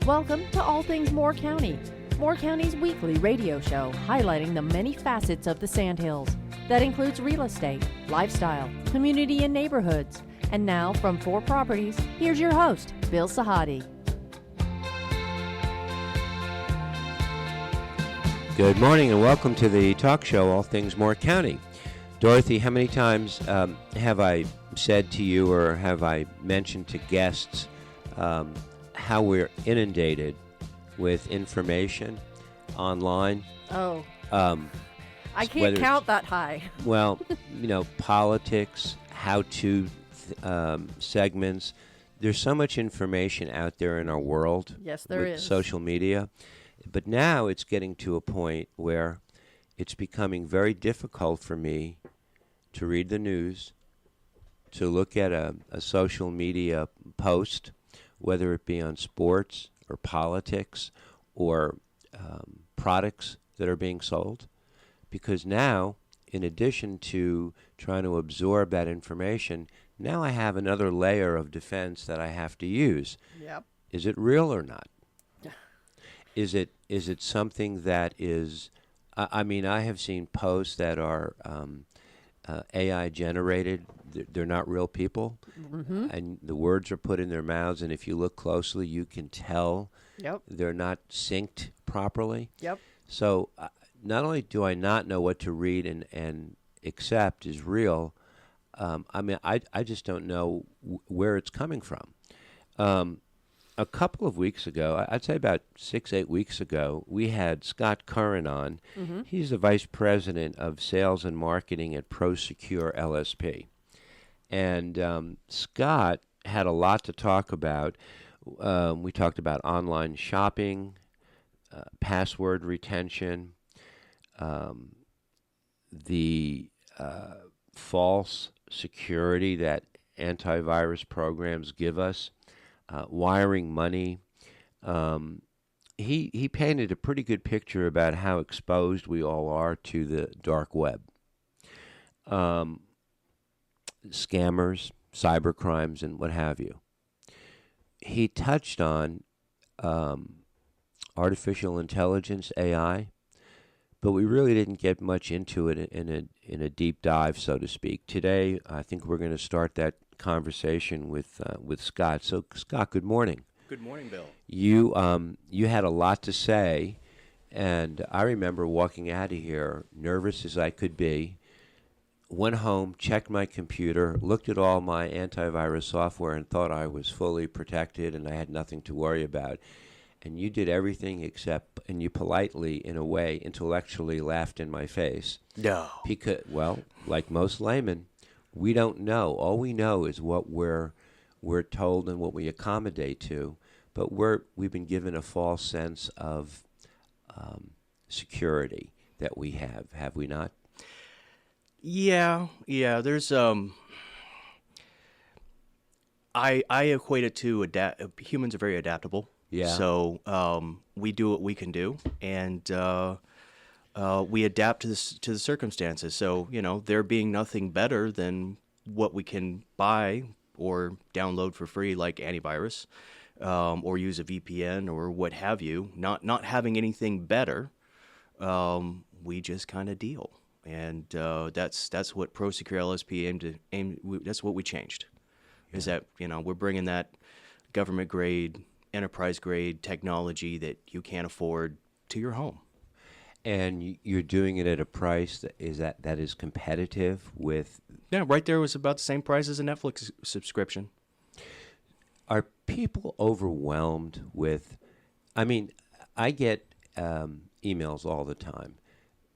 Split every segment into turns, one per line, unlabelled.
Welcome to All Things Moore County, Moore County's weekly radio show highlighting the many facets of the Sandhills. That includes real estate, lifestyle, community and neighborhoods. And now from 4 Properties, here's your host, Bill Sahadi.
Good morning and welcome to the talk show, All Things Moore County. Dorothy, how many times have I said to you or have I mentioned to guests how we're inundated with information online?
Oh, I can't count that high.
Well, politics, how-to segments. There's so much information out there in our world.
Yes, there is.
Social media. But now it's getting to a point where it's becoming very difficult for me to read the news, to look at a social media post, whether it be on sports or politics or products that are being sold. Because now, in addition to trying to absorb that information, now I have another layer of defense that I have to use.
Yep.
Is it real or not? Is it something that is, I have seen posts that are AI generated. They're not real people. Mm-hmm. And the words are put in their mouths, and if you look closely, you can tell they're not synced properly. Yep. So not only do I not know what to read and accept is real, I just don't know where it's coming from. A couple of weeks ago, I'd say about 6-8 weeks ago, we had Scott Currin on. Mm-hmm. He's the Vice President of Sales and Marketing at Prosecure LSP. And Scott had a lot to talk about. We talked about online shopping, password retention, the false security that antivirus programs give us. Wiring money. He painted a pretty good picture about how exposed we all are to the dark web. Scammers, cybercrimes, and what have you. He touched on artificial intelligence, AI, but we really didn't get much into it in a deep dive, so to speak. Today, I think we're going to start that conversation with Scott. So, Scott, good morning.
Good morning, Bill.
You had a lot to say, and I remember walking out of here, nervous as I could be, went home, checked my computer, looked at all my antivirus software, and thought I was fully protected and I had nothing to worry about. And you did everything except, and you politely, in a way, intellectually laughed in my face.
No.
Because, well, like most laymen, we don't know. All we know is what we're told and what we accommodate to. But we've been given a false sense of security that we have we not?
Yeah. There's I equate it to humans are very adaptable.
Yeah.
So we do what we can do, and we adapt to the circumstances. So there being nothing better than what we can buy or download for free, like antivirus, or use a VPN or what have you. Not having anything better, we just kind of deal, and that's what Prosecure LSP that's what we changed. Yeah. Is that we're bringing that government grade, enterprise grade technology that you can't afford to your home.
And you're doing it at a price that is competitive with...
Yeah, right there was about the same price as a Netflix subscription.
Are people overwhelmed with... I get emails all the time.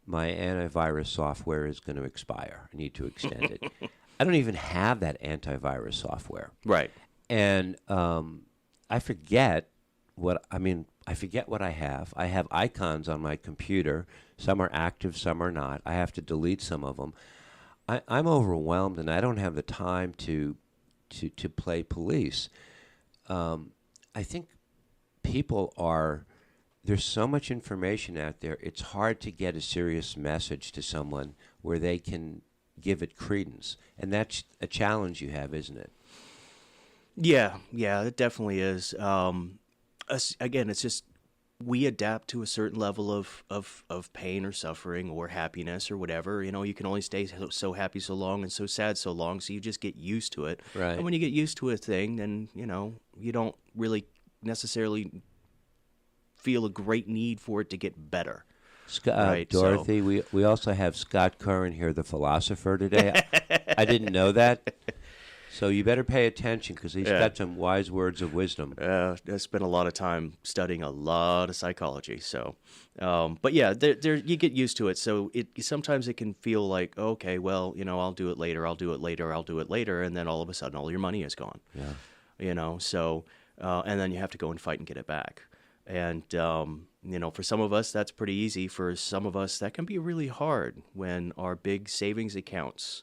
My antivirus software is going to expire. I need to extend it. I don't even have that antivirus software.
Right.
And I forget what I have. I have icons on my computer. Some are active, some are not. I have to delete some of them. I'm overwhelmed, and I don't have the time to play police. I think people are... There's so much information out there. It's hard to get a serious message to someone where they can give it credence. And that's a challenge you have, isn't it?
Yeah, it definitely is. again, it's just we adapt to a certain level of pain or suffering or happiness or whatever. You can only stay so happy so long and so sad so long, so you just get used to it.
Right.
And when you get used to a thing, then, you don't really necessarily feel a great need for it to get better. Right,
Dorothy, we also have Scott Currin here, the philosopher, today. I didn't know that. So you better pay attention because he's got some wise words of wisdom.
I spent a lot of time studying a lot of psychology. So, but yeah, you get used to it. So sometimes it can feel like, okay, well, I'll do it later, and then all of a sudden, all your money is gone.
Yeah.
So and then you have to go and fight and get it back. And for some of us, that's pretty easy. For some of us, that can be really hard when our big savings accounts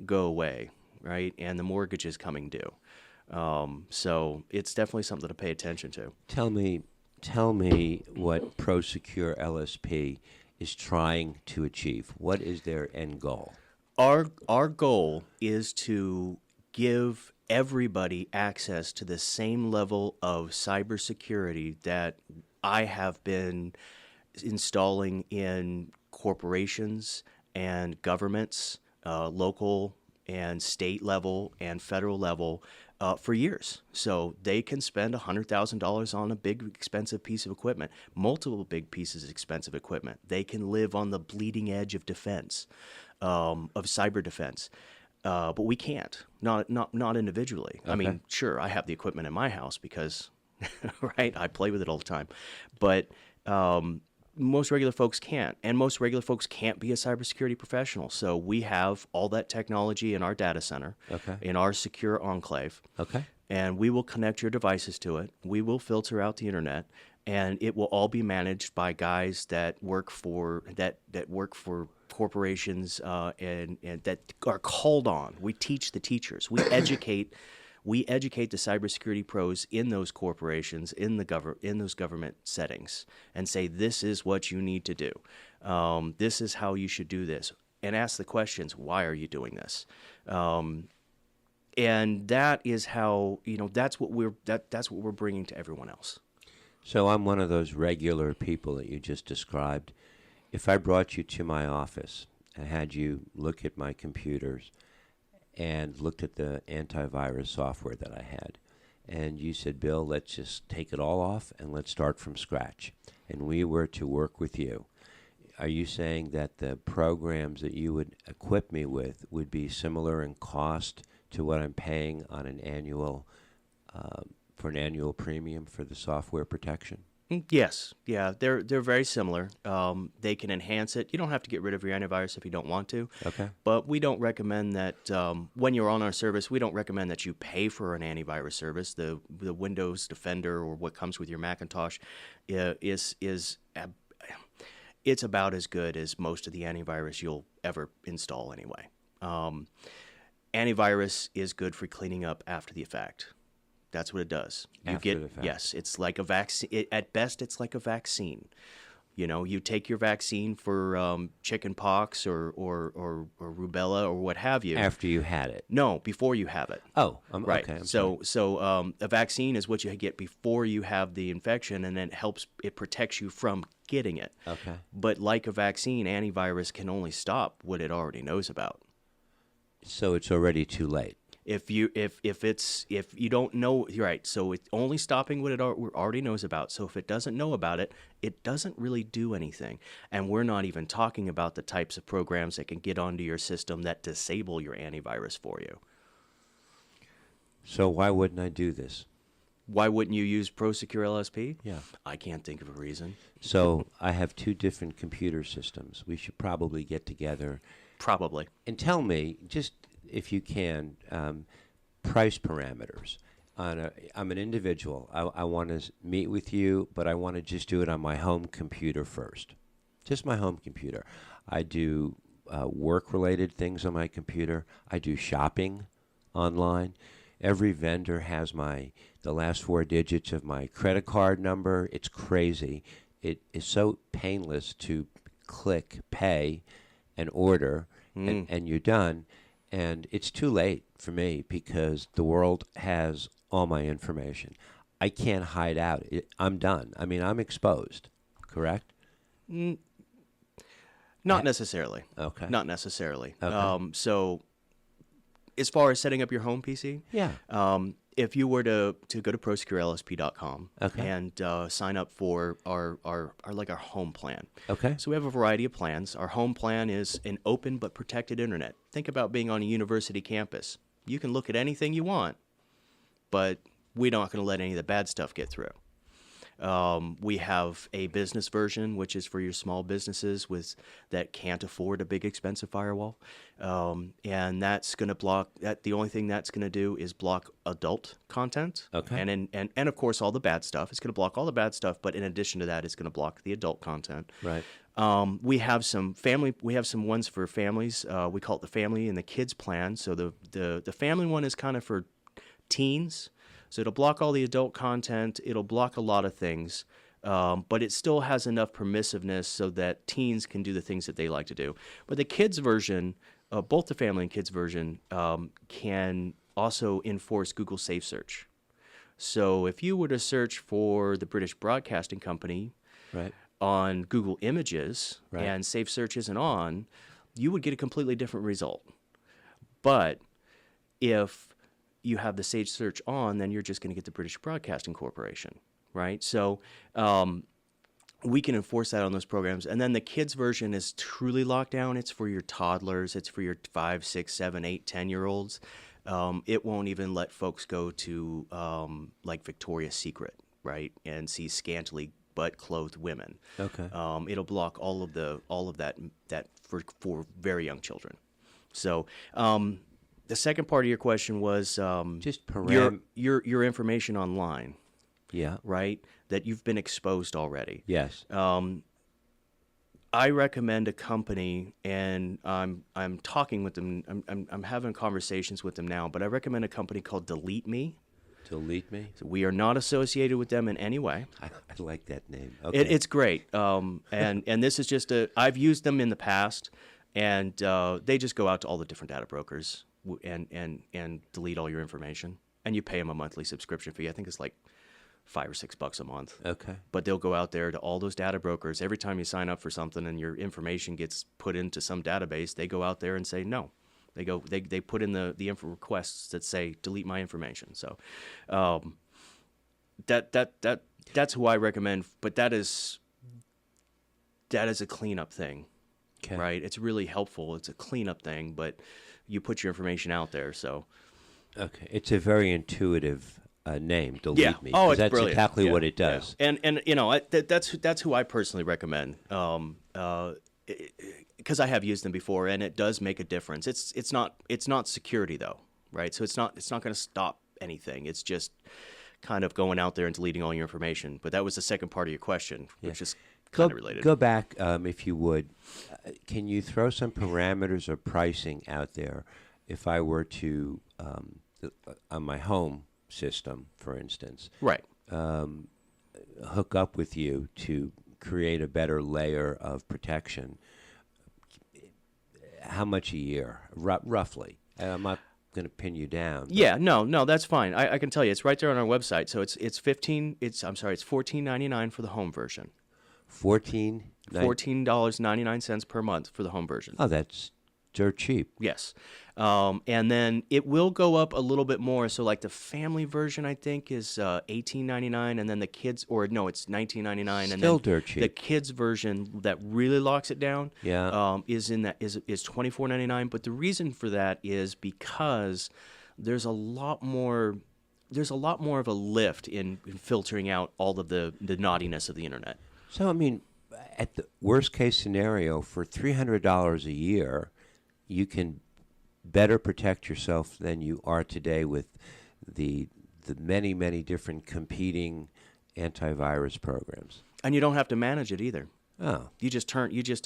go away. Right, and the mortgage is coming due. So it's definitely something to pay attention to.
Tell me what Prosecure LSP is trying to achieve. What is their end goal?
Our goal is to give everybody access to the same level of cybersecurity that I have been installing in corporations and governments, local and state level and federal level for years. So they can spend $100,000 on a big expensive piece of equipment, multiple big pieces of expensive equipment. They can live on the bleeding edge of defense, of cyber defense. But we can't, not individually.
Okay.
I mean, sure, I have the equipment in my house because, right, I play with it all the time. But most regular folks can't, and most regular folks can't be a cybersecurity professional. So we have all that technology in our data center, in our secure enclave, and we will connect your devices to it. We will filter out the internet, and it will all be managed by guys that work for corporations and that are called on. We teach the teachers. We educate. We educate the cybersecurity pros in those corporations, in those government settings, and say, this is what you need to do. This is how you should do this. And ask the questions, why are you doing this? And that is how, that's what we're bringing to everyone else.
So I'm one of those regular people that you just described. If I brought you to my office and had you look at my computers and looked at the antivirus software that I had, and you said, Bill, let's just take it all off and let's start from scratch, and we were to work with you, are you saying that the programs that you would equip me with would be similar in cost to what I'm paying on an annual for an annual premium for the software protection?
Yes. Yeah, they're very similar. They can enhance it. You don't have to get rid of your antivirus if you don't want to.
Okay.
But we don't recommend that when you're on our service, we don't recommend that you pay for an antivirus service. The Windows Defender or what comes with your Macintosh is it's about as good as most of the antivirus you'll ever install anyway. Antivirus is good for cleaning up after the fact. That's what it does. Yes, it's like a vaccine. At best, it's like a vaccine. You take your vaccine for chicken pox or rubella or what have you.
After you had it?
No, before you have it.
Oh,
right.
Okay.
So a vaccine is what you get before you have the infection, and then it protects you from getting it.
Okay.
But like a vaccine, antivirus can only stop what it already knows about.
So it's already too late.
If you don't know, you're right. So it's only stopping what it already knows about. So if it doesn't know about it, it doesn't really do anything. And we're not even talking about the types of programs that can get onto your system that disable your antivirus for you.
So why wouldn't I do this?
Why wouldn't you use Prosecure LSP?
Yeah.
I can't think of a reason.
So I have two different computer systems. We should probably get together.
Probably.
And tell me, just if you can, price parameters. I'm an individual. I want to meet with you, but I want to just do it on my home computer first. Just my home computer. I do work-related things on my computer. I do shopping online. Every vendor has the last 4 digits of my credit card number. It's crazy. It is so painless to click pay and order, and you're done. And it's too late for me because the world has all my information. I can't hide out. I'm done. I mean, I'm exposed. Correct?
Not necessarily.
Okay.
Not necessarily.
Okay.
So, as far as setting up your home PC,
Yeah.
if you were to go to ProsecureLSP.com
Okay.
and sign up for our home plan.
Okay.
So we have a variety of plans. Our home plan is an open but protected internet. Think about being on a university campus. You can look at anything you want, but we're not going to let any of the bad stuff get through. We have a business version, which is for your small businesses that can't afford a big expensive firewall. And that's going to block that. The only thing that's going to do is block adult content.
Okay.
And of course, all the bad stuff. It's going to block all the bad stuff. But in addition to that, it's going to block the adult content.
Right.
We have some ones for families. We call it the family and the kids plan. So the family one is kind of for teens. So it'll block all the adult content. It'll block a lot of things, but it still has enough permissiveness so that teens can do the things that they like to do. But the kids version, both the family and kids version, can also enforce Google Safe Search. So if you were to search for the British Broadcasting Company
Right.
on Google Images
Right.
and Safe Search isn't on, you would get a completely different result. But if you have the Safe Search on, then you're just going to get the British Broadcasting Corporation, right? So we can enforce that on those programs. And then the kids version is truly locked down. It's for your toddlers. It's for your 5, 6, 7, 8, 10-year-olds. It won't even let folks go to like Victoria's Secret, right, and see scantily butt-clothed women.
Okay.
It'll block all of that for very young children. So. The second part of your question was
Just
your information online,
Yeah.
right? That you've been exposed already.
Yes.
I recommend a company, and I'm talking with them. I'm having conversations with them now. But I recommend a company called Delete Me.
Delete Me.
So we are not associated with them in any way.
I like that name. Okay.
It's great. And this is just I've used them in the past, and they just go out to all the different data brokers and delete all your information, and you pay them a monthly subscription fee. I think it's like $5 or $6 a month.
Okay.
But they'll go out there to all those data brokers. Every time you sign up for something and your information gets put into some database, they go out there and say no. They put in the info requests that say delete my information. So that's who I recommend. But that is a cleanup thing.
Okay.
Right? It's really helpful. It's a cleanup thing, but you put your information out there. So
Okay. It's a very intuitive name. Delete Me.
Oh,
'cause
it's
that's
brilliant.
exactly
Yeah,
what it does.
yeah. And you know, that's who I personally recommend. Because I have used them before, and it does make a difference. It's not security though, right? So it's not going to stop anything. It's just kind of going out there and deleting all your information. But that was the second part of your question, which is kind of related.
Go back, if you would. Can you throw some parameters or pricing out there if I were to, on my home system, for instance,
Right.
Hook up with you to create a better layer of protection? How much a year, roughly? I'm not going to pin you down.
Yeah, no, that's fine. I can tell you, it's right there on our website. So it's $14.99 for the home version. $14.99 per month for the home version.
Oh, that's dirt cheap.
Yes. And then it will go up a little bit more. So like the family version, I think, is $18.99, and then the kids, or no, it's $19.99. And
Still
then
dirt cheap.
the kids version that really locks it down
Yeah.
is $24.99. But the reason for that is because there's a lot more of a lift in filtering out all of the naughtiness of the internet.
So, I mean, at the worst case scenario, for $300 a year, you can better protect yourself than you are today with the many, many different competing antivirus programs.
And you don't have to manage it either.
Oh,
You just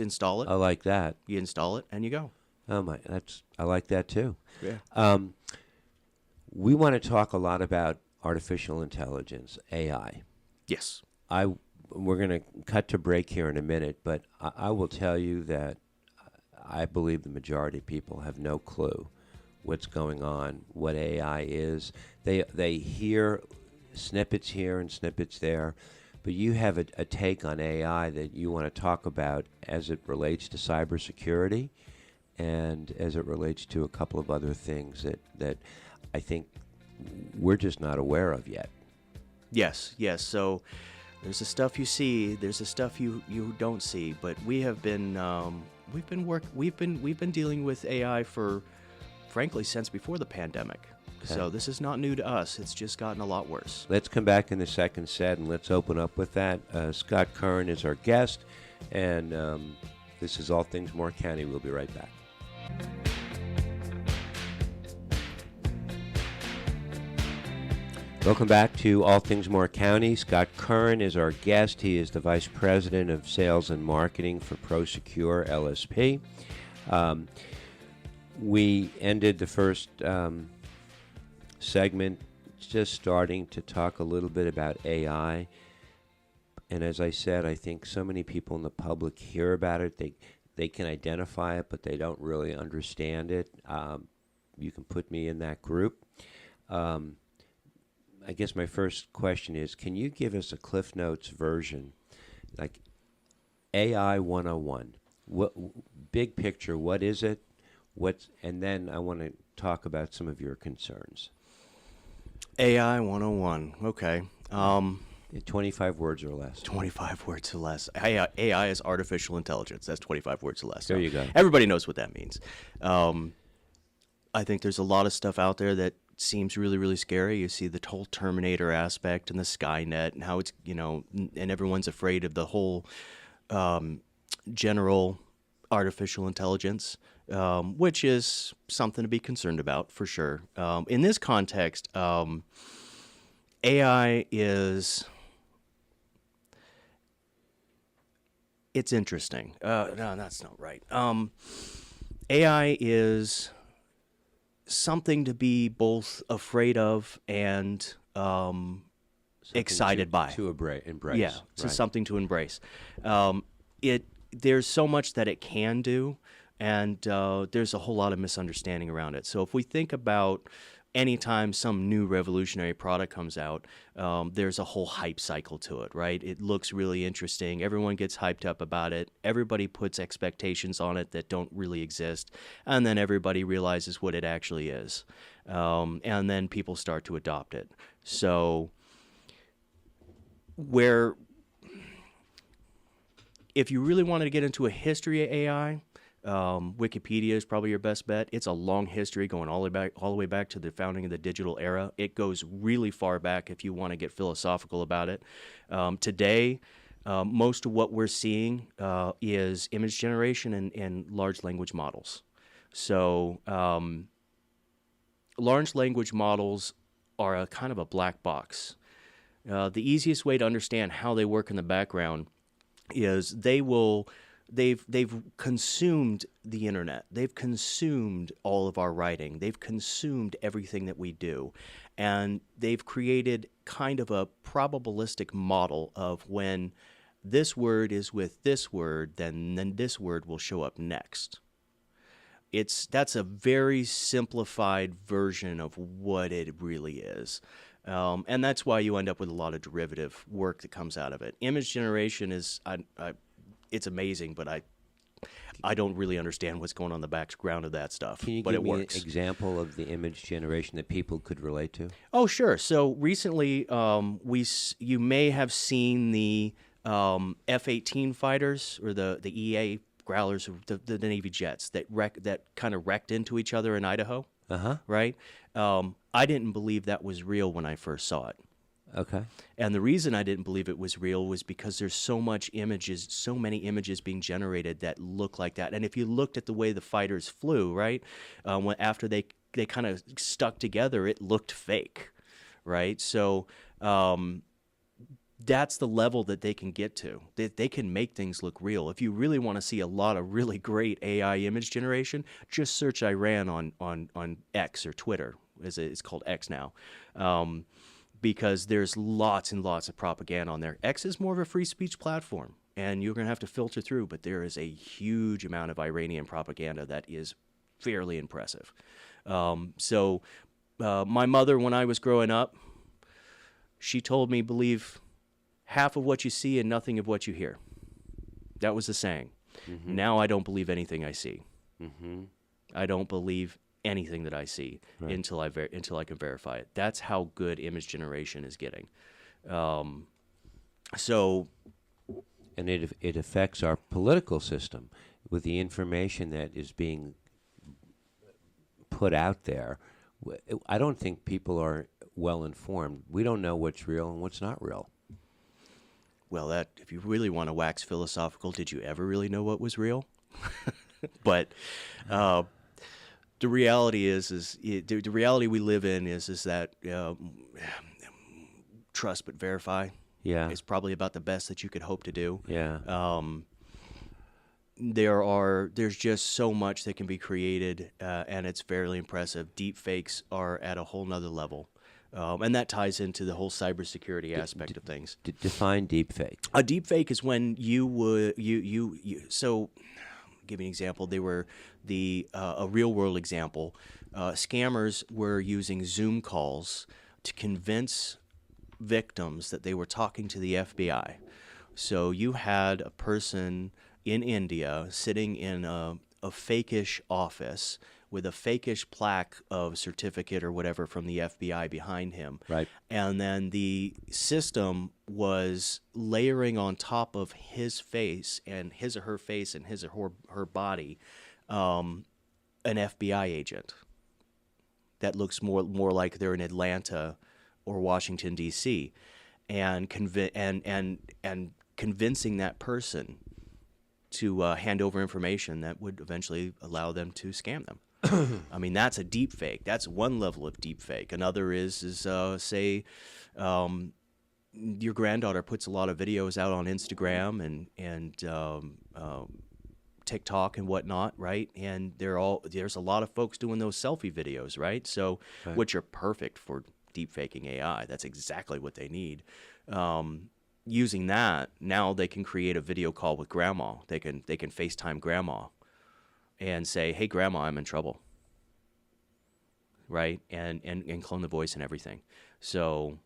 install it.
I like that.
You install it and you go.
Oh my, I like that too.
Yeah.
We want to talk a lot about artificial intelligence, AI.
Yes.
We're going to cut to break here in a minute, but I will tell you that I believe the majority of people have no clue what's going on, what AI is. They hear snippets here and snippets there. But you have a take on AI that you want to talk about as it relates to cybersecurity and as it relates to a couple of other things that I think we're just not aware of yet.
Yes. So there's the stuff you see, there's the stuff you don't see. But we have been we've been dealing with AI for, frankly, since before the pandemic.
Okay.
So this is not new to us. It's just gotten a lot worse.
Let's come back in the second set and let's open up with that. Scott Currin is our guest, and this is All Things Moore County. We'll be right back. Welcome back to All Things Moore County. Scott Currin is our guest. He is the Vice President of Sales and Marketing for Prosecure LSP. We ended the first segment just starting to talk a little bit about AI. And as I said, I think so many people in the public hear about it. They can identify it, but they don't really understand it. You can put me in that group. I guess my first question is, can you give us a Cliff Notes version, like AI 101? What big picture, what is it? And then I want to talk about some of your concerns.
AI 101. Okay.
25 words or less.
25 words or less. AI is artificial intelligence. That's 25 words or less.
There you go.
Everybody knows what that means. I think there's a lot of stuff out there that seems really, really scary. You see the whole Terminator aspect and the Skynet and how it's, and everyone's afraid of the whole general artificial intelligence, which is something to be concerned about for sure. In this context, AI is... It's interesting. No, that's not right. AI is something to be both afraid of and excited by.
To embrace.
Yeah, so something to embrace. There's so much that it can do, and there's a whole lot of misunderstanding around it. So if we think about anytime some new revolutionary product comes out, there's a whole hype cycle to it, right? It looks really interesting. Everyone gets hyped up about it. Everybody puts expectations on it that don't really exist. And then everybody realizes what it actually is. And then people start to adopt it. So if you really wanted to get into a history of AI, Wikipedia is probably your best bet. It's a long history going all the way back to the founding of the digital era. It goes really far back if you want to get philosophical about it. Today, most of what we're seeing is image generation and large language models. So large language models are a kind of a black box. The easiest way to understand how they work in the background is they've consumed the internet. They've consumed all of our writing. They've consumed everything that we do. And they've created kind of a probabilistic model of when this word is with this word, then this word will show up next. That's a very simplified version of what it really is. And that's why you end up with a lot of derivative work that comes out of it. Image generation is... it's amazing, but I don't really understand what's going on in the background of that stuff.
Can you
but
give
it
me
works.
an example of the image generation that people could relate to?
Oh, sure. So recently, you may have seen the F-18 fighters or the EA Growlers, the Navy jets that kind of wrecked into each other in Idaho. Right. I didn't believe that was real when I first saw it.
Okay. And
the reason I didn't believe it was real was because there's so many images being generated that look like that. And if you looked at the way the fighters flew, right, after they kind of stuck together, it looked fake, right? So that's the level that they can get to. They can make things look real. If you really want to see a lot of really great AI image generation, just search Iran on X or Twitter, as it's called X now. Because there's lots and lots of propaganda on there. X is more of a free speech platform, and you're going to have to filter through, but there is a huge amount of Iranian propaganda that is fairly impressive. My mother, when I was growing up, She told me, believe half of what you see and nothing of what you hear. That was the saying.
Mm-hmm.
Now I don't believe anything I see.
Mm-hmm.
I don't believe anything that I see
Right.
until I can verify it. That's how good image generation is getting. So,
And it affects our political system with the information that is being put out there. I don't think people are well informed. We don't know what's real and what's not real.
well, that if you really want to wax philosophical, did you ever really know what was real? But the reality the reality we live in is that trust but verify
Yeah.
is probably about the best that you could hope to do.
Yeah.
There's just so much that can be created, and it's fairly impressive. Deepfakes are at a whole nother level. And that ties into the whole cybersecurity aspect of things.
Define deepfake.
A deepfake is when you would so give you an example. They were a real world example. Scammers were using Zoom calls to convince victims that they were talking to the FBI. So you had a person in India sitting in a fakish office with a fakish plaque of certificate or whatever from the FBI behind him.
Right.
And then the system was layering on top of his face and his or her body an FBI agent that looks more like they're in Atlanta or Washington, D.C., and convincing that person to hand over information that would eventually allow them to scam them. I mean, that's a deep fake. That's one level of deep fake. Another is say your granddaughter puts a lot of videos out on Instagram and TikTok and whatnot, right? And there's a lot of folks doing those selfie videos, right? So,
Right.
which are perfect for deep faking AI. That's exactly what they need. Using that, now they can create a video call with grandma. They can FaceTime grandma and say, "Hey, grandma, I'm in trouble," right? And clone the voice and everything. So,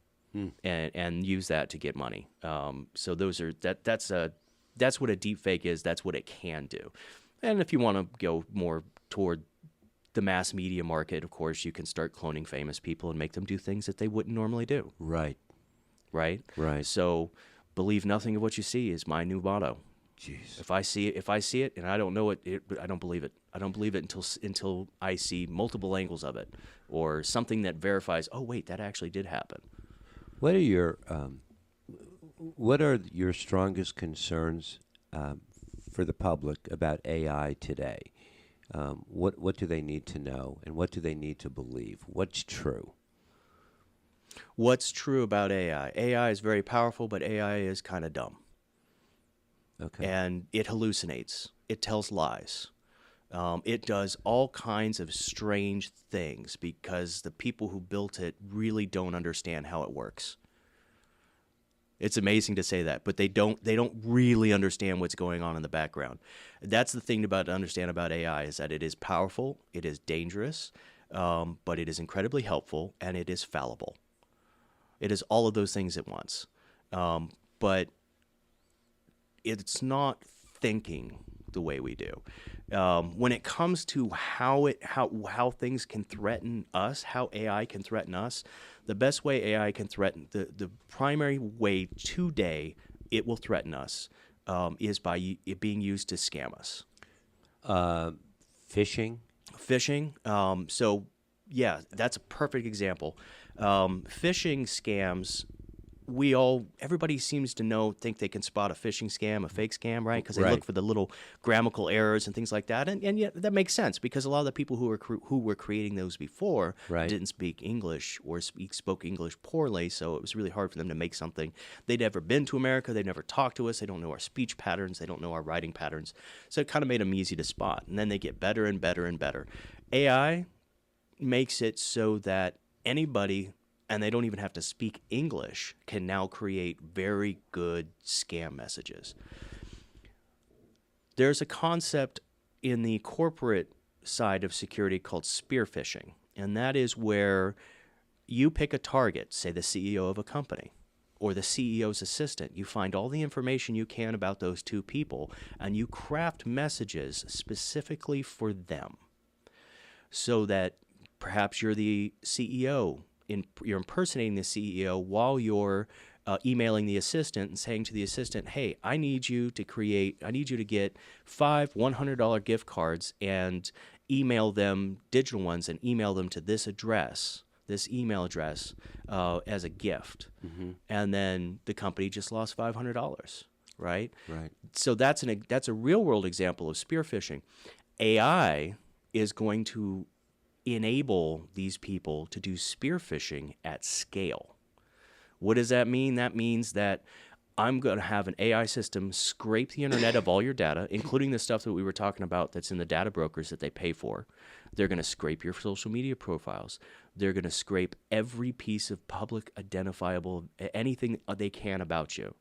and use that to get money. So that's what a deep fake is. That's what it can do. And if you want to go more toward the mass media market, of course, you can start cloning famous people and make them do things that they wouldn't normally do.
Right.
Right?
Right.
So, believe nothing of what you see is my new motto.
Jeez.
If I see it, and I don't know it, I don't believe it. I don't believe it until I see multiple angles of it, or something that verifies. Oh, wait, that actually did happen.
What are your strongest concerns for the public about AI today? What do they need to know, and what do they need to believe? What's true?
What's true about AI? AI is very powerful, but AI is kind of dumb.
Okay.
And it hallucinates. It tells lies. It does all kinds of strange things because the people who built it really don't understand how it works. It's amazing to say that, but they don't really understand what's going on in the background. That's the thing to understand about AI is that it is powerful, it is dangerous, but it is incredibly helpful, and it is fallible. It is all of those things at once. But it's not thinking the way we do. When it comes to how things can threaten us, how AI can threaten us, the best way AI can threaten, the primary way today it will threaten us is by it being used to scam us.
Phishing?
Phishing. So, yeah, that's a perfect example. Phishing scams, everybody seems to think they can spot a phishing scam, a fake scam, right? Because they
Right.
look for the little grammatical errors and things like that. And yet that makes sense because a lot of the people who were creating those before
Right.
didn't speak English or spoke English poorly, so it was really hard for them to make something. They'd never been to America. They'd never talked to us. They don't know our speech patterns. They don't know our writing patterns. So it kind of made them easy to spot. And then they get better and better and better. AI makes it so that anybody, and they don't even have to speak English, can now create very good scam messages. There's a concept in the corporate side of security called spear phishing, and that is where you pick a target, say the CEO of a company or the CEO's assistant. You find all the information you can about those two people, and you craft messages specifically for them so that perhaps you're the CEO, you're impersonating the CEO while you're emailing the assistant and saying to the assistant, hey, I need you to get 5 $100 gift cards and email them, digital ones, and email them to this email address as a gift.
Mm-hmm.
And then the company just lost $500, right?
Right.
So that's a real world example of spear phishing. AI is going to enable these people to do spear phishing at scale. What does that mean? That means that I'm going to have an AI system scrape the internet of all your data, including the stuff that we were talking about that's in the data brokers that they pay for. They're going to scrape your social media profiles. They're going to scrape every piece of public identifiable, anything they can about you.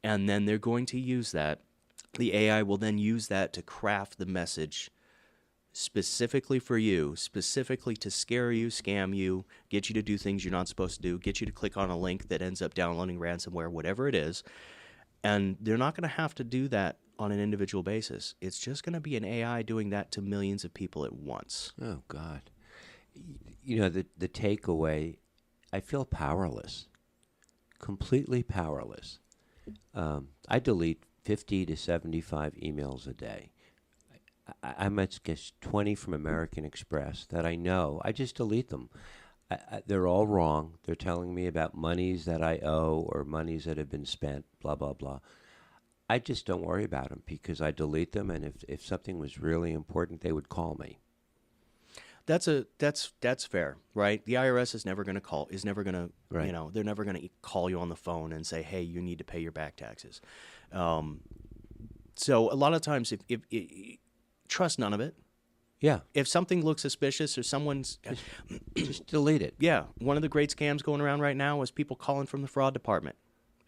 And then they're going to use that. The AI will then use that to craft the message specifically for you, specifically to scare you, scam you, get you to do things you're not supposed to do, get you to click on a link that ends up downloading ransomware, whatever it is. And they're not going to have to do that on an individual basis. It's just going to be an AI doing that to millions of people at once.
Oh, God. You know, the takeaway, I feel powerless, completely powerless. I delete 50 to 75 emails a day. I might guess 20 from American Express that I know. I just delete them. They're all wrong. They're telling me about monies that I owe or monies that have been spent, blah, blah, blah. I just don't worry about them because I delete them, and if something was really important, they would call me.
That's fair, right? The IRS is never going to
Right.
They're never going to call you on the phone and say, hey, you need to pay your back taxes. So a lot of times, if trust none of it.
Yeah.
If something looks suspicious or someone's...
Just delete it.
Yeah. One of the great scams going around right now is people calling from the fraud department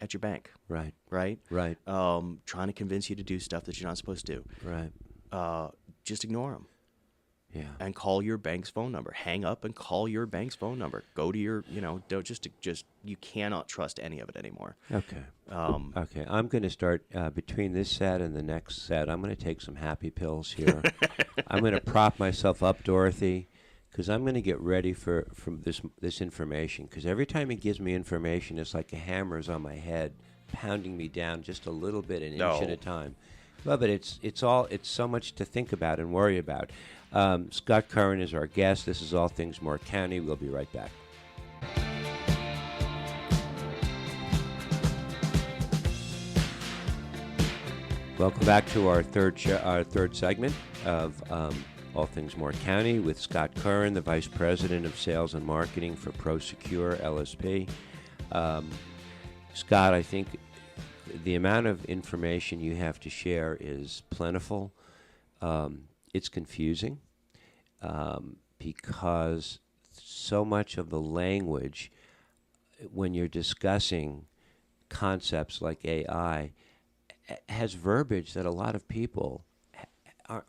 at your bank.
Right.
Right?
Right.
Trying to convince you to do stuff that you're not supposed to do.
Right.
Just ignore them.
Yeah.
And call your bank's phone number. Hang up and call your bank's phone number. Go to your, don't just you cannot trust any of it anymore.
Okay. Okay. I'm going to start between this set and the next set. I'm going to take some happy pills here. I'm going to prop myself up, Dorothy, because I'm going to get ready for this information. Because every time he gives me information, it's like a hammer's on my head, pounding me down just a little bit, an inch at a time. Well, but it's so much to think about and worry about. Scott Currin is our guest. This is All Things Moore County. We'll be right back. Welcome back to our third segment of All Things Moore County with Scott Currin, the Vice President of Sales and Marketing for Prosecure LSP. Scott, I think the amount of information you have to share is plentiful. It's confusing because so much of the language, when you're discussing concepts like AI, has verbiage that a lot of people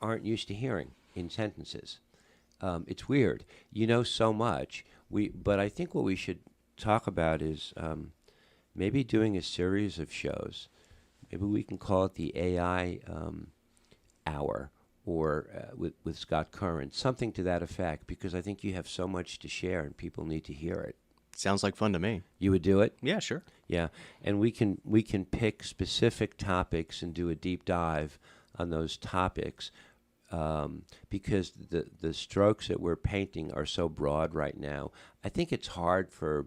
aren't used to hearing in sentences. It's weird. You know so much. But I think what we should talk about is maybe doing a series of shows. Maybe we can call it the AI Hour, or with Scott Currin, something to that effect, because I think you have so much to share and people need to hear it.
Sounds like fun to me.
You would do it?
Yeah, sure.
Yeah, and we can pick specific topics and do a deep dive on those topics because the strokes that we're painting are so broad right now. I think it's hard for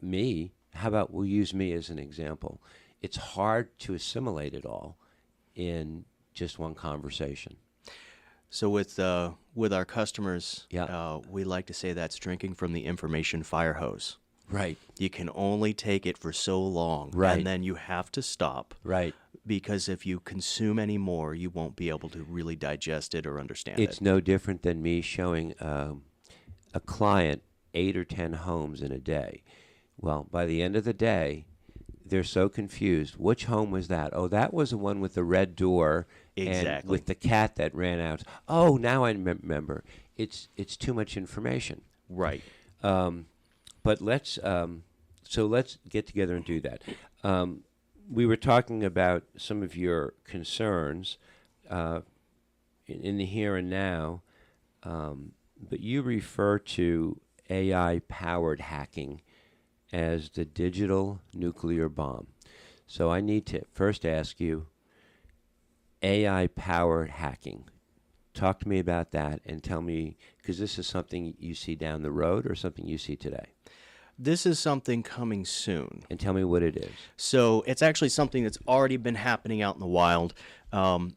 me. How about we'll use me as an example? It's hard to assimilate it all in just one conversation.
So with our customers,
Yeah.
We like to say that's drinking from the information fire hose.
Right.
You can only take it for so long,
Right.
and then you have to stop.
Right.
Because if you consume any more, you won't be able to really digest it or understand it.
It's no different than me showing a client 8 or 10 homes in a day. Well, by the end of the day, they're so confused. Which home was that? Oh, that was the one with the red door and
Exactly.
with the cat that ran out. Oh, now I remember. It's too much information.
Right.
But let's get together and do that. We were talking about some of your concerns in the here and now, but you refer to AI-powered hacking as the digital nuclear bomb. So I need to first ask you, AI-powered hacking. Talk to me about that and tell me, because this is something you see down the road or something you see today.
This is something coming soon.
And tell me what it is.
So it's actually something that's already been happening out in the wild.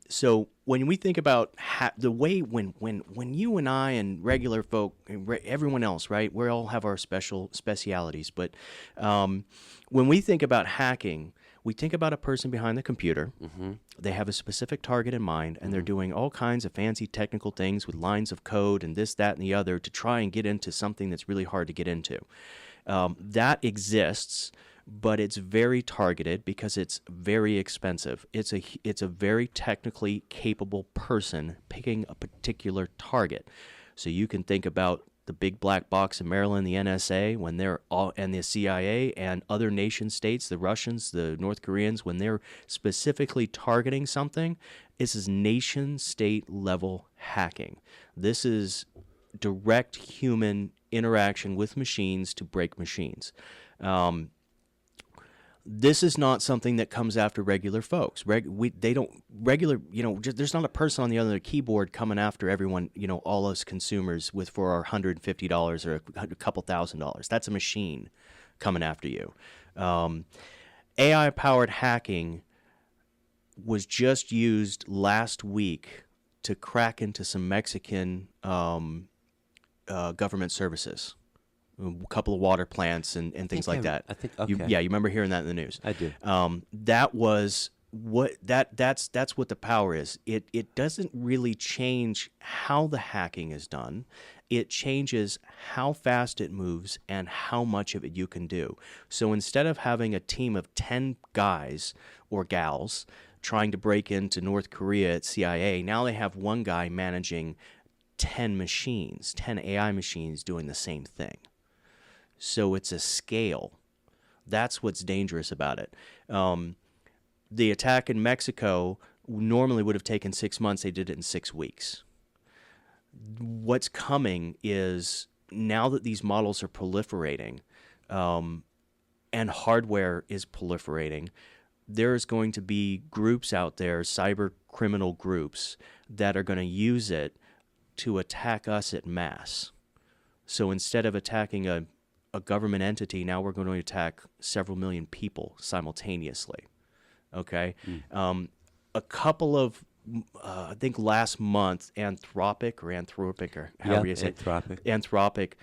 So when we think about the way when you and I and regular folk, everyone else, right, we all have our specialities. But when we think about hacking, we think about a person behind the computer.
Mm-hmm.
They have a specific target in mind, and they're doing all kinds of fancy technical things with lines of code and this, that, and the other to try and get into something that's really hard to get into. That exists, but it's very targeted because it's very expensive. It's a very technically capable person picking a particular target. So you can think about the big black box in Maryland, the NSA, when they're all, and the CIA and other nation states, the Russians, the North Koreans, when they're specifically targeting something, this is nation state level hacking. This is direct human interaction with machines to break machines. This is not something that comes after regular folks. They don't regular, there's not a person on the other keyboard coming after everyone, all us consumers for our $150 or a couple $1,000. That's a machine coming after you. AI-powered hacking was just used last week to crack into some Mexican government services. A couple of water plants and things like that.
I think okay.
You remember hearing that in the news.
I do.
That was that's what the power is. It doesn't really change how the hacking is done. It changes how fast it moves and how much of it you can do. So instead of having a team of 10 guys or gals trying to break into North Korea at CIA, now they have one guy managing 10 machines, 10 AI machines doing the same thing. So it's a scale. That's what's dangerous about it. The attack in Mexico normally would have taken 6 months. They did it in 6 weeks. What's coming is now that these models are proliferating and hardware is proliferating, there's going to be groups out there, cyber criminal groups, that are going to use it to attack us at mass. So instead of attacking a government entity, now we're going to attack several million people simultaneously. Okay? A couple of, I think last month, Anthropic, or however you say it. Anthropic,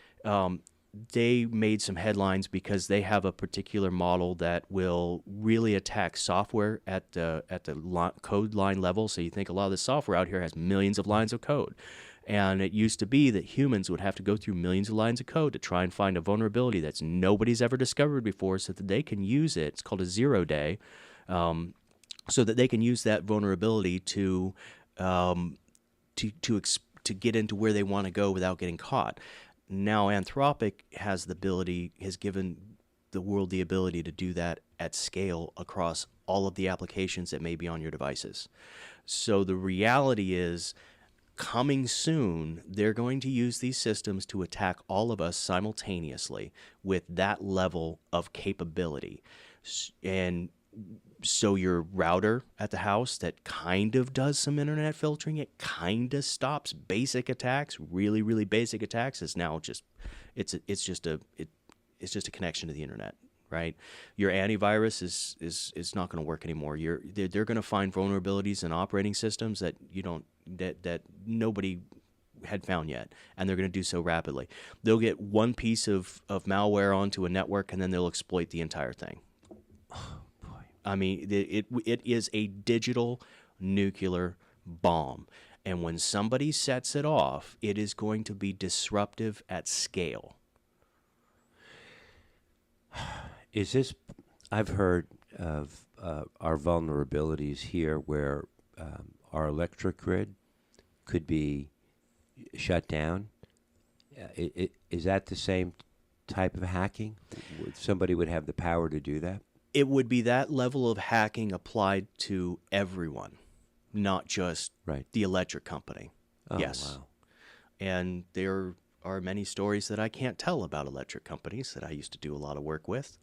they made some headlines because they have a particular model that will really attack software at the code line level. So you think a lot of the software out here has millions of lines of code. And it used to be that humans would have to go through millions of lines of code to try and find a vulnerability that's nobody's ever discovered before so that they can use it. It's called a 0 day, so that they can use that vulnerability to get into where they want to go without getting caught. Now Anthropic has given the world the ability to do that at scale across all of the applications that may be on your devices. So the reality is, coming soon, they're going to use these systems to attack all of us simultaneously with that level of capability. And so your router at the house that kind of does some internet filtering, it kind of stops basic attacks, really, really basic attacks, is now just it's just a connection to the internet. Right, your antivirus is not going to work anymore. They're going to find vulnerabilities in operating systems that that nobody had found yet, and they're going to do so rapidly. They'll get one piece of malware onto a network, and then they'll exploit the entire thing. Oh boy! I mean, it is a digital nuclear bomb, and when somebody sets it off, it is going to be disruptive at scale.
Is this? I've heard of our vulnerabilities here, where our electric grid could be shut down, Is that the same type of hacking? Somebody would have the power to do that?
It would be that level of hacking applied to everyone, not just
Right.
the electric company.
Oh,
Yes.
wow.
And there are many stories that I can't tell about electric companies that I used to do a lot of work with.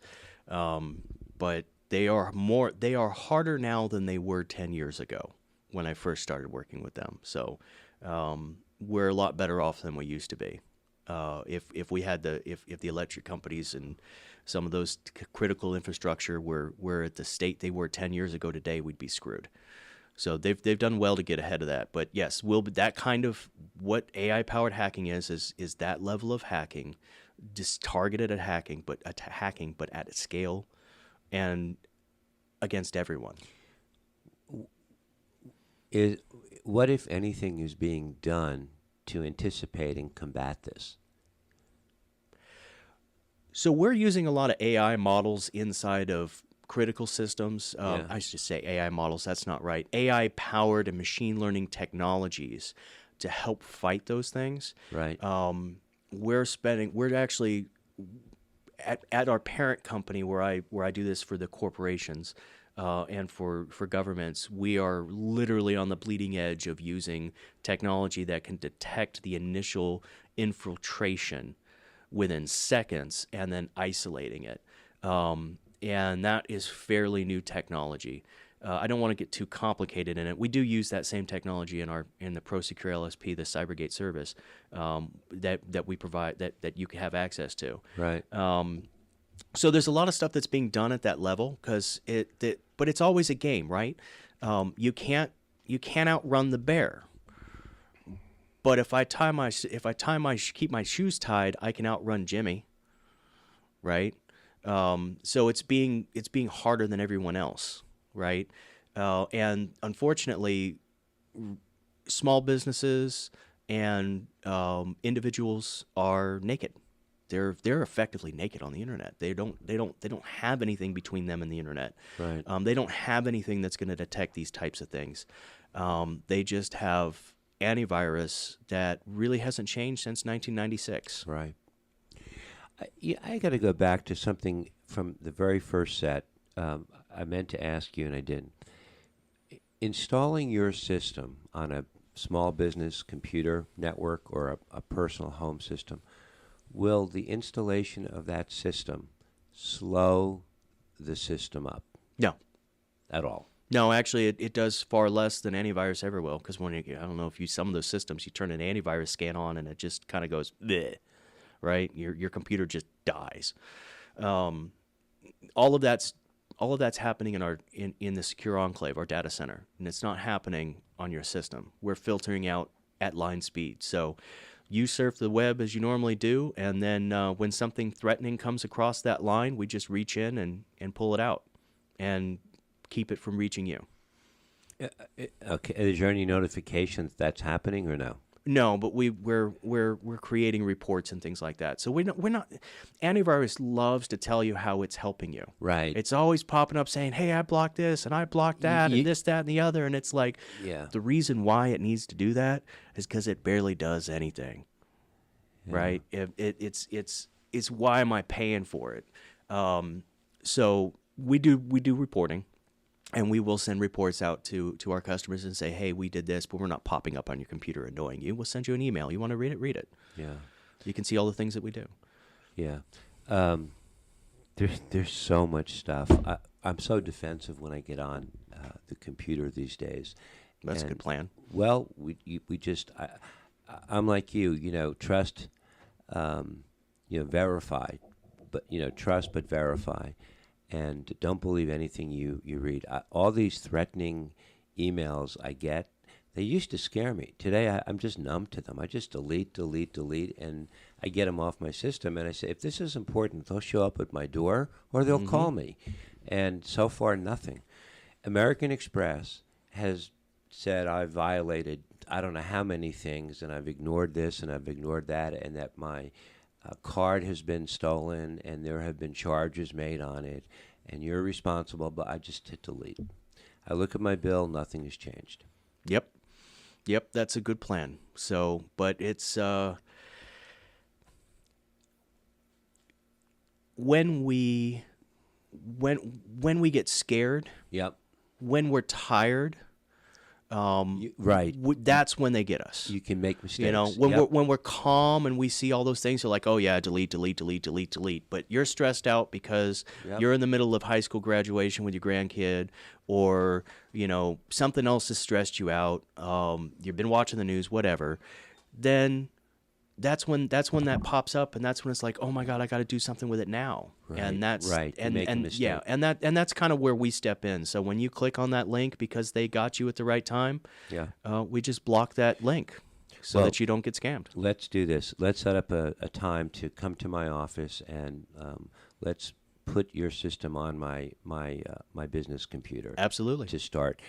But they are harder now than they were 10 years ago when I first started working with them. So we're a lot better off than we used to be. If the electric companies and some of those critical infrastructure were at the state they were 10 years ago today, we'd be screwed. So they've done well to get ahead of that. But yes, that kind of what AI powered hacking is that level of hacking, just targeted at hacking, but at a scale and against everyone.
What, if anything, is being done to anticipate and combat this?
So we're using a lot of AI models inside of critical systems.
Yeah.
I should say AI models. That's not right. AI-powered and machine learning technologies to help fight those things.
Right.
We're actually at our parent company where I do this for the corporations and for governments. We are literally on the bleeding edge of using technology that can detect the initial infiltration within seconds and then isolating it. And that is fairly new technology. I don't want to get too complicated in it. We do use that same technology in the Prosecure LSP, the CyberGate service that we provide that you can have access to.
Right.
So there's a lot of stuff that's being done at that level but it's always a game, right? You can't outrun the bear. But if I keep my shoes tied, I can outrun Jimmy, right? So it's being harder than everyone else, right? And unfortunately, small businesses and individuals are naked. They're effectively naked on the internet. They don't have anything between them and the internet.
Right.
They don't have anything that's going to detect these types of things. They just have antivirus that really hasn't changed since 1996.
Right. I got to go back to something from the very first set. I meant to ask you and I didn't. Installing your system on a small business computer network or a personal home system, will the installation of that system slow the system up?
No.
At all?
No, actually, it does far less than antivirus ever will. Because I don't know if you some of those systems, you turn an antivirus scan on and it just kind of goes bleh, right? Your computer just dies. All of that's happening in the secure enclave, our data center, and it's not happening on your system. We're filtering out at line speed, so you surf the web as you normally do, and then when something threatening comes across that line, we just reach in and pull it out and keep it from reaching you.
Okay. Is there any notification that's happening or no?
No, but we're creating reports and things like that. So we're not. Antivirus loves to tell you how it's helping you.
Right.
It's always popping up saying, "Hey, I blocked this and I blocked that and this, that, and the other," and it's like,
Yeah.
the reason why it needs to do that is because it barely does anything.
Yeah.
Right? It's why am I paying for it? So we do reporting. And we will send reports out to our customers and say, hey, we did this, but we're not popping up on your computer annoying you. We'll send you an email. You want to read it? Read it.
Yeah.
You can see all the things that we do.
Yeah. There's so much stuff. I'm so defensive when I get on the computer these days.
That's a good plan.
Well, I'm like you, trust, verify, but, trust but verify. And don't believe anything you read. All these threatening emails I get, they used to scare me. Today, I'm just numb to them. I just delete, and I get them off my system. And I say, if this is important, they'll show up at my door or they'll call me. And so far, nothing. American Express has said I've violated I don't know how many things, and I've ignored this and I've ignored that, and that my card has been stolen and there have been charges made on it and you're responsible, but I just hit delete. I look at my bill, nothing has changed.
Yep, that's a good plan. So, but it's when we get scared,
Yep.
when we're tired,
Right.
that's when they get us.
You can make mistakes.
You know, when
Yep.
we're calm and we see all those things, you're like, oh yeah, delete, delete, delete, delete, delete. But you're stressed out because
Yep.
you're in the middle of high school graduation with your grandkid, or something else has stressed you out. You've been watching the news, whatever. Then that's when that pops up, and that's when it's like, oh my God, I got to do something with it now.
Right,
And that's
right. You
and
make a
and
mistake.
yeah, and that's kind of where we step in. So when you click on that link because they got you at the right time,
Yeah.
we just block that link so
Well,
that you don't get scammed.
Let's do this. Let's set up a time to come to my office, and let's put your system on my business computer.
Absolutely.
To start.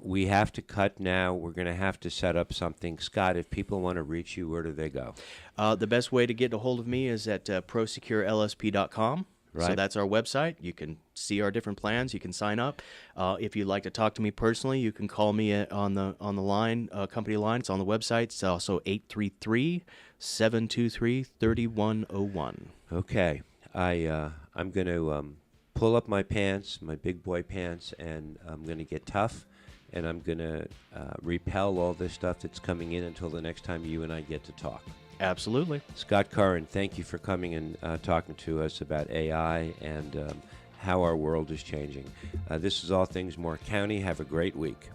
We have to cut now. We're going to have to set up something. Scott, if people want to reach you, where do they go?
The best way to get a hold of me is at ProsecureLSP.com. So
Right.
that's our website. You can see our different plans. You can sign up. If you'd like to talk to me personally, you can call me on the line, company line. It's on the website. It's also 833-723-3101.
Okay. I'm going to pull up my pants, my big boy pants, and I'm going to get tough, and I'm going to repel all this stuff that's coming in until the next time you and I get to talk.
Absolutely.
Scott Currin, thank you for coming and talking to us about AI and how our world is changing. This is All Things Moore County. Have a great week.